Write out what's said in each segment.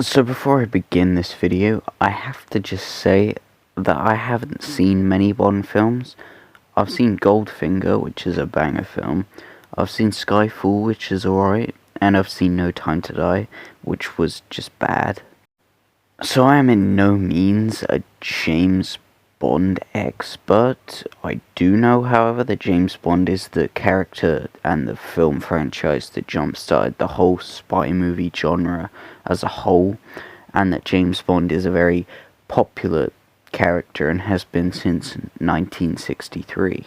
So before I begin this video, I have to just say that I haven't seen many Bond films. I've seen Goldfinger, which is a banger film. I've seen Skyfall, which is alright. And I've seen No Time to Die, which was just bad. So I am in no means a James Bond expert. I do know, however, that James Bond is the character and the film franchise that jump-started the whole spy movie genre as a whole, and that James Bond is a very popular character and has been since 1963.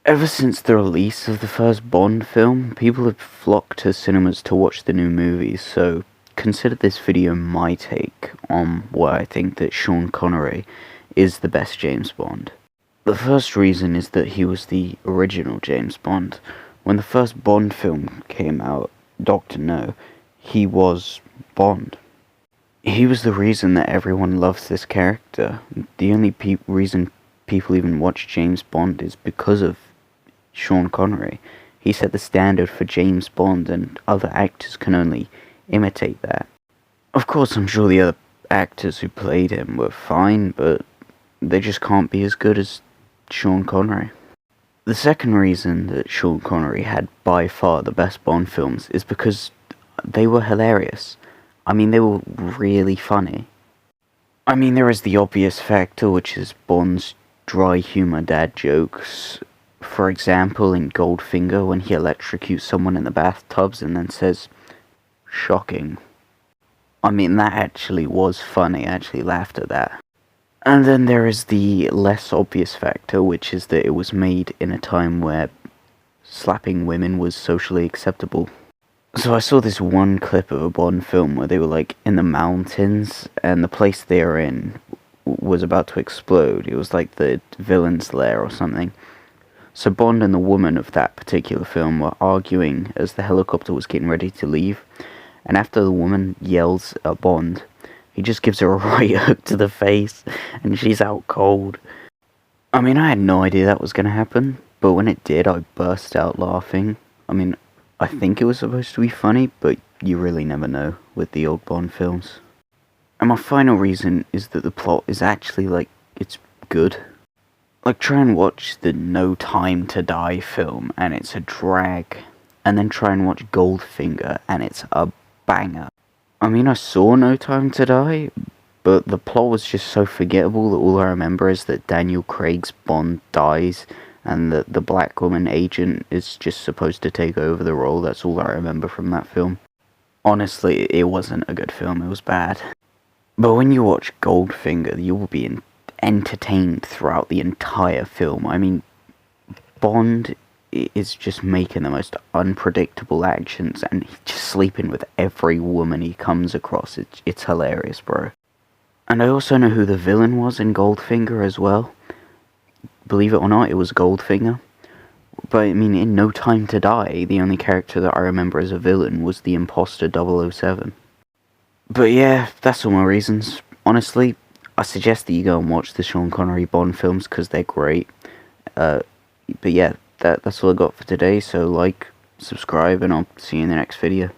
Ever since the release of the first Bond film, people have flocked to cinemas to watch the new movies, so consider this video my take on why I think that Sean Connery is the best James Bond. The first reason is that he was the original James Bond. When the first Bond film came out, Dr. No, he was Bond. He was the reason that everyone loves this character. The only reason people even watch James Bond is because of Sean Connery. He set the standard for James Bond, and other actors can only imitate that. Of course, I'm sure the other actors who played him were fine, but they just can't be as good as Sean Connery. The second reason that Sean Connery had by far the best Bond films is because they were hilarious. I mean, they were really funny. I mean, there is the obvious factor, which is Bond's dry humor dad jokes. For example, in Goldfinger, when he electrocutes someone in the bathtubs and then says, "Shocking." I mean, that actually was funny. I actually laughed at that. And then there is the less obvious factor, which is that it was made in a time where slapping women was socially acceptable. So I saw this one clip of a Bond film where they were like in the mountains, and the place they were in was about to explode. It was like the villain's lair or something. So Bond and the woman of that particular film were arguing as the helicopter was getting ready to leave, and after the woman yells at Bond, he just gives her a right hook to the face, and she's out cold. I mean, I had no idea that was going to happen, but when it did, I burst out laughing. I mean, I think it was supposed to be funny, but you really never know with the old Bond films. And my final reason is that the plot is actually, it's good. Like, try and watch the No Time to Die film, and it's a drag. And then try and watch Goldfinger, and it's a banger. I mean, I saw No Time to Die, but the plot was just so forgettable that all I remember is that Daniel Craig's Bond dies, and that the black woman agent is just supposed to take over the role. That's all I remember from that film. Honestly, it wasn't a good film, it was bad. But when you watch Goldfinger, you will be entertained throughout the entire film. I mean, Bond is just making the most unpredictable actions, and he's just sleeping with every woman he comes across. It's hilarious, bro. And I also know who the villain was in Goldfinger as well. Believe it or not, it was Goldfinger. But I mean, in No Time to Die, the only character that I remember as a villain was the imposter 007. But yeah, that's all my reasons. Honestly, I suggest that you go and watch the Sean Connery Bond films because they're great. But yeah, that's all I got for today, so like, subscribe, and I'll see you in the next video.